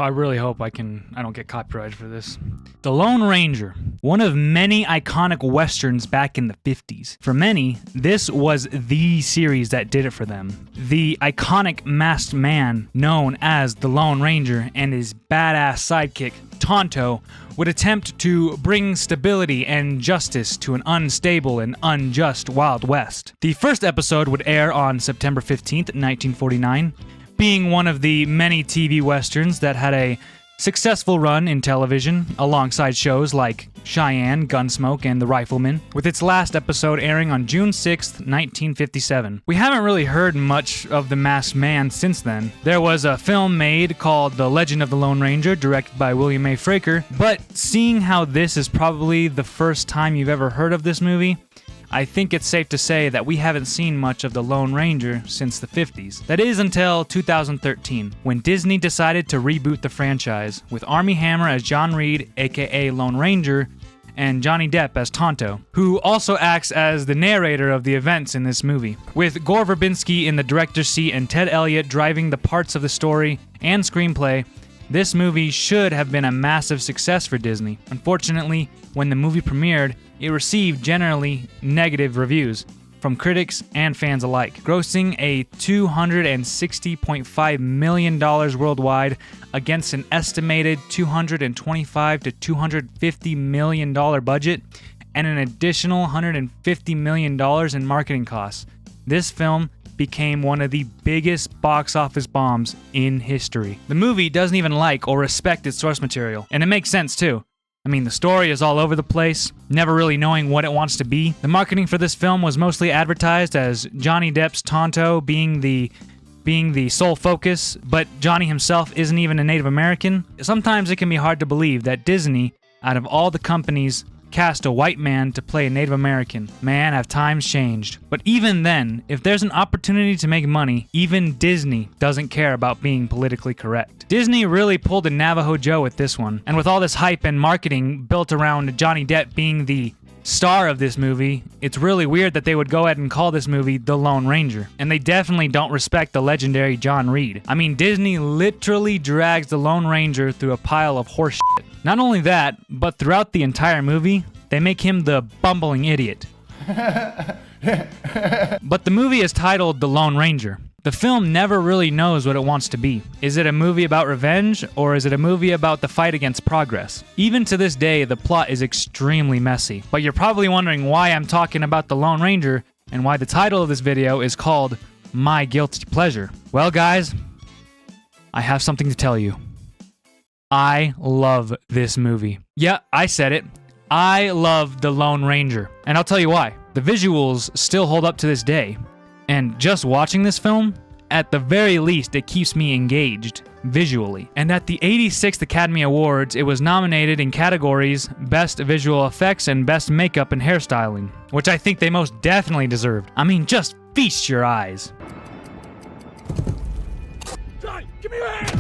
I really hope I don't get copyrighted for this. The Lone Ranger, one of many iconic westerns back in the 50s. For many, this was the series that did it for them. The iconic masked man known as the Lone Ranger and his badass sidekick, Tonto, would attempt to bring stability and justice to an unstable and unjust Wild West. The first episode would air on September 15th, 1949, being one of the many TV westerns that had a successful run in television alongside shows like Cheyenne, Gunsmoke, and The Rifleman, with its last episode airing on June 6th, 1957. We haven't really heard much of the Masked Man since then. There was a film made called The Legend of the Lone Ranger, directed by William A. Fraker, but seeing how this is probably the first time you've ever heard of this movie, I think it's safe to say that we haven't seen much of the Lone Ranger since the 50s. That is until 2013, when Disney decided to reboot the franchise, with Armie Hammer as John Reed, aka Lone Ranger, and Johnny Depp as Tonto, who also acts as the narrator of the events in this movie. With Gore Verbinski in the director's seat and Ted Elliott driving the parts of the story and screenplay, this movie should have been a massive success for Disney. Unfortunately, when the movie premiered, it received generally negative reviews from critics and fans alike, grossing a $260.5 million worldwide against an estimated $225 to $250 million budget and an additional $150 million in marketing costs. This film became one of the biggest box office bombs in history. The movie doesn't even like or respect its source material, and it makes sense too. I mean, the story is all over the place, never really knowing what it wants to be. The marketing for this film was mostly advertised as Johnny Depp's Tonto being the sole focus, but Johnny himself isn't even a Native American. Sometimes it can be hard to believe that Disney, out of all the companies, cast a white man to play a Native American. Man, have times changed. But even then, if there's an opportunity to make money, even Disney doesn't care about being politically correct. Disney really pulled a Navajo Joe with this one, and with all this hype and marketing built around Johnny Depp being the star of this movie, it's really weird that they would go ahead and call this movie The Lone Ranger. And they definitely don't respect the legendary John Reed. I mean, Disney literally drags the Lone Ranger through a pile of horse shit. Not only that, but throughout the entire movie, they make him the bumbling idiot. But the movie is titled The Lone Ranger. The film never really knows what it wants to be. Is it a movie about revenge, or is it a movie about the fight against progress? Even to this day, the plot is extremely messy. But you're probably wondering why I'm talking about The Lone Ranger, and why the title of this video is called My Guilty Pleasure. Well guys, I have something to tell you. I love this movie. Yeah, I said it. I love The Lone Ranger. And I'll tell you why. The visuals still hold up to this day. And just watching this film, at the very least, it keeps me engaged visually. And at the 86th Academy Awards, it was nominated in categories Best Visual Effects and Best Makeup and Hairstyling, which I think they most definitely deserved. I mean, just feast your eyes. Johnny, give me your hand!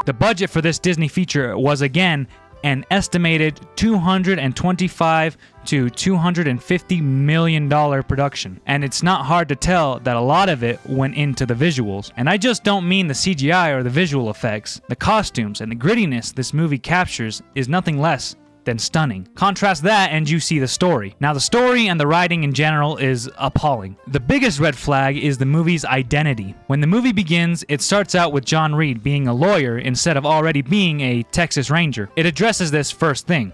The budget for this Disney feature was again an estimated $225 to $250 million production. And it's not hard to tell that a lot of it went into the visuals. And I just don't mean the CGI or the visual effects. The costumes and the grittiness this movie captures is nothing less than stunning. Contrast that and you see the story. Now the story and the writing in general is appalling. The biggest red flag is the movie's identity. When the movie begins, it starts out with John Reed being a lawyer instead of already being a Texas Ranger. It addresses this first thing.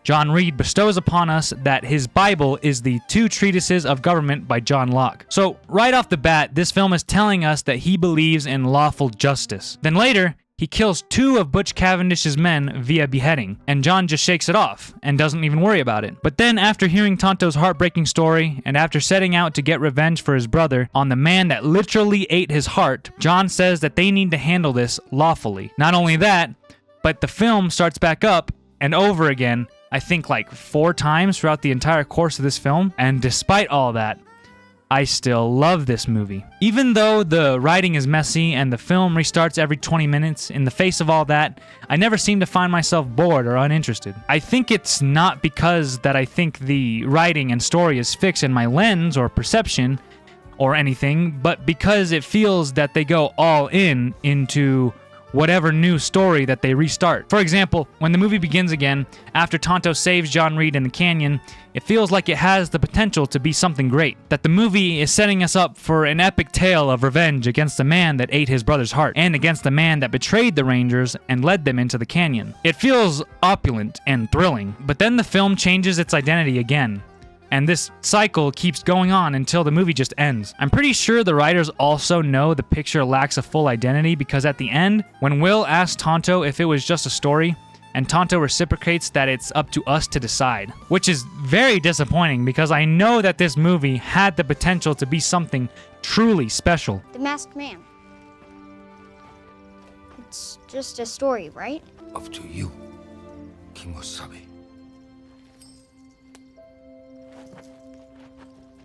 John Reed bestows upon us that his Bible is the Two Treatises of Government by John Locke. So right off the bat, this film is telling us that he believes in lawful justice. Then later, he kills two of Butch Cavendish's men via beheading, and John just shakes it off and doesn't even worry about it. But then after hearing Tonto's heartbreaking story, and after setting out to get revenge for his brother on the man that literally ate his heart, John says that they need to handle this lawfully. Not only that, but the film starts back up and over again, I think like 4 times throughout the entire course of this film, and despite all that, I still love this movie. Even though the writing is messy and the film restarts every 20 minutes, in the face of all that, I never seem to find myself bored or uninterested. I think it's not because that I think the writing and story is fixed in my lens or perception or anything, but because it feels that they go all in into whatever new story that they restart. For example, when the movie begins again, after Tonto saves John Reed in the canyon, it feels like it has the potential to be something great. That the movie is setting us up for an epic tale of revenge against the man that ate his brother's heart, and against the man that betrayed the Rangers and led them into the canyon. It feels opulent and thrilling, but then the film changes its identity again. And this cycle keeps going on until the movie just ends. I'm pretty sure the writers also know the picture lacks a full identity, because at the end, when Will asks Tonto if it was just a story, and Tonto reciprocates that it's up to us to decide, which is very disappointing because I know that this movie had the potential to be something truly special. The Masked Man. It's just a story, right? Up to you, Kimosabe.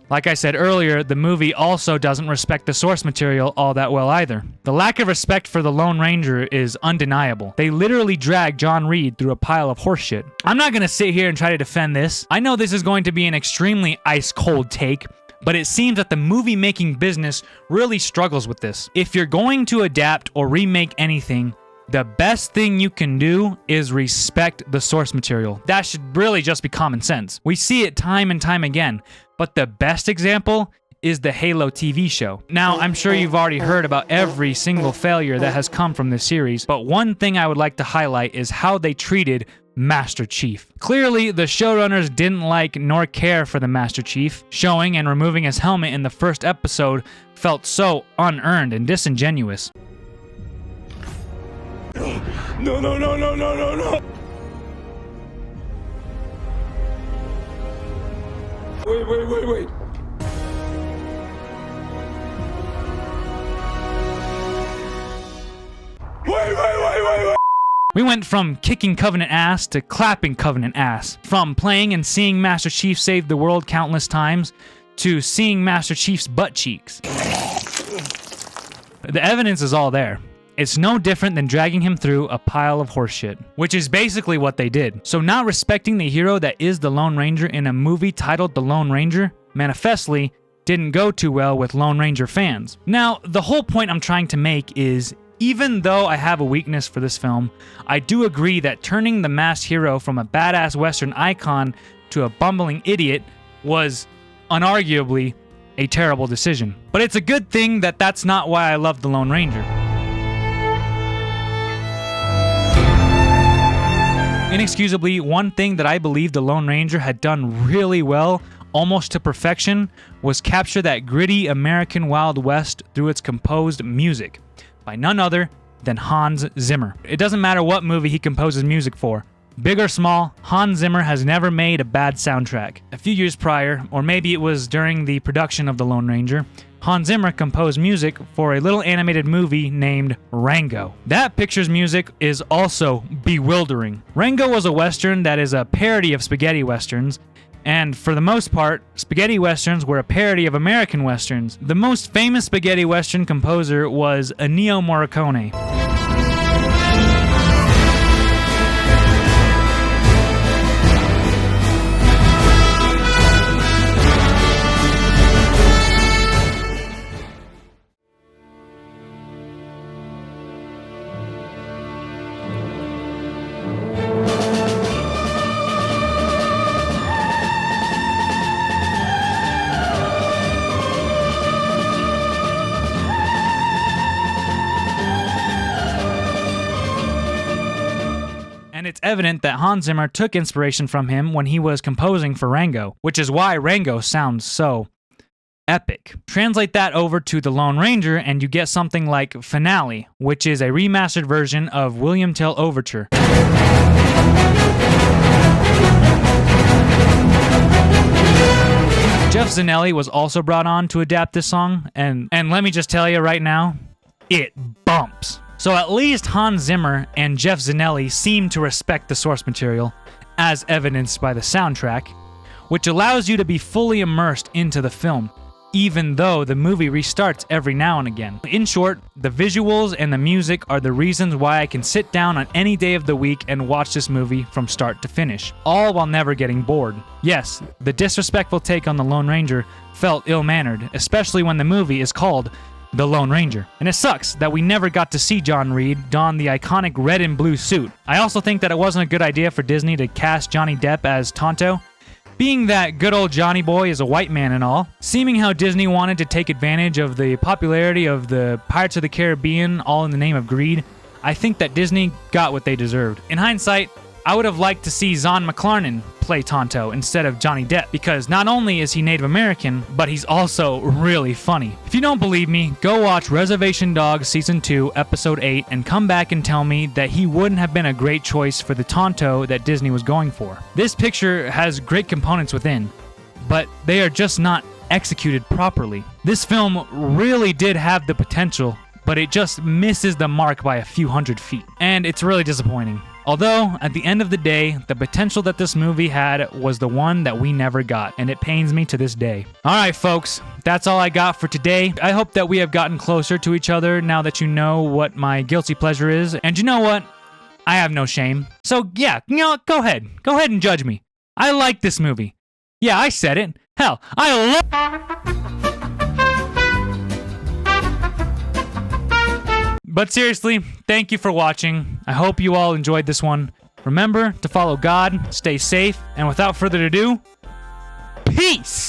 Like I said earlier, the movie also doesn't respect the source material all that well either. The lack of respect for the Lone Ranger is undeniable. They literally drag John Reed through a pile of horseshit. I'm not gonna sit here and try to defend this. I know this is going to be an extremely ice-cold take, but it seems that the movie-making business really struggles with this. If you're going to adapt or remake anything, the best thing you can do is respect the source material. That should really just be common sense. We see it time and time again, but the best example is the Halo TV show. Now, I'm sure you've already heard about every single failure that has come from this series, but one thing I would like to highlight is how they treated Master Chief. Clearly, the showrunners didn't like nor care for the Master Chief. Showing and removing his helmet in the first episode felt so unearned and disingenuous. No, no, no, no, no, no, no! Wait. Wait. We went from kicking Covenant ass to clapping Covenant ass. From playing and seeing Master Chief save the world countless times to seeing Master Chief's butt cheeks. The evidence is all there. It's no different than dragging him through a pile of horseshit, which is basically what they did. So not respecting the hero that is the Lone Ranger in a movie titled The Lone Ranger manifestly didn't go too well with Lone Ranger fans. Now, the whole point I'm trying to make is, even though I have a weakness for this film, I do agree that turning the masked hero from a badass Western icon to a bumbling idiot was unarguably a terrible decision. But it's a good thing that that's not why I love The Lone Ranger. Inexcusably, one thing that I believe the Lone Ranger had done really well, almost to perfection, was capture that gritty American Wild West through its composed music, by none other than Hans Zimmer. It doesn't matter what movie he composes music for. Big or small, Hans Zimmer has never made a bad soundtrack. A few years prior, or maybe it was during the production of The Lone Ranger, Hans Zimmer composed music for a little animated movie named Rango. That picture's music is also bewildering. Rango was a western that is a parody of spaghetti westerns, and for the most part, spaghetti westerns were a parody of American westerns. The most famous spaghetti western composer was Ennio Morricone. It's evident that Hans Zimmer took inspiration from him when he was composing for Rango, which is why Rango sounds so epic. Translate that over to The Lone Ranger and you get something like Finale, which is a remastered version of William Tell Overture. Jeff Zanelli was also brought on to adapt this song, and let me just tell you right now, it bumps. So at least Hans Zimmer and Jeff Zanelli seem to respect the source material, as evidenced by the soundtrack, which allows you to be fully immersed into the film, even though the movie restarts every now and again. In short, the visuals and the music are the reasons why I can sit down on any day of the week and watch this movie from start to finish, all while never getting bored. Yes, the disrespectful take on the Lone Ranger felt ill-mannered, especially when the movie is called The Lone Ranger. And it sucks that we never got to see John Reed don the iconic red and blue suit. I also think that it wasn't a good idea for Disney to cast Johnny Depp as Tonto, being that good old Johnny Boy is a white man and all. Seeming how Disney wanted to take advantage of the popularity of the Pirates of the Caribbean all in the name of greed, I think that Disney got what they deserved. In hindsight, I would have liked to see Zahn McClarnon play Tonto instead of Johnny Depp, because not only is he Native American, but he's also really funny. If you don't believe me, go watch Reservation Dogs Season 2, Episode 8, and come back and tell me that he wouldn't have been a great choice for the Tonto that Disney was going for. This picture has great components within, but they are just not executed properly. This film really did have the potential, but it just misses the mark by a few hundred feet, and it's really disappointing. Although, at the end of the day, the potential that this movie had was the one that we never got, and it pains me to this day. Alright folks, that's all I got for today. I hope that we have gotten closer to each other now that you know what my guilty pleasure is, and you know what? I have no shame. So yeah, you know what? Go ahead and judge me. I like this movie. Yeah, I said it. Hell, I love... But seriously, thank you for watching. I hope you all enjoyed this one. Remember to follow God, stay safe, and without further ado, peace!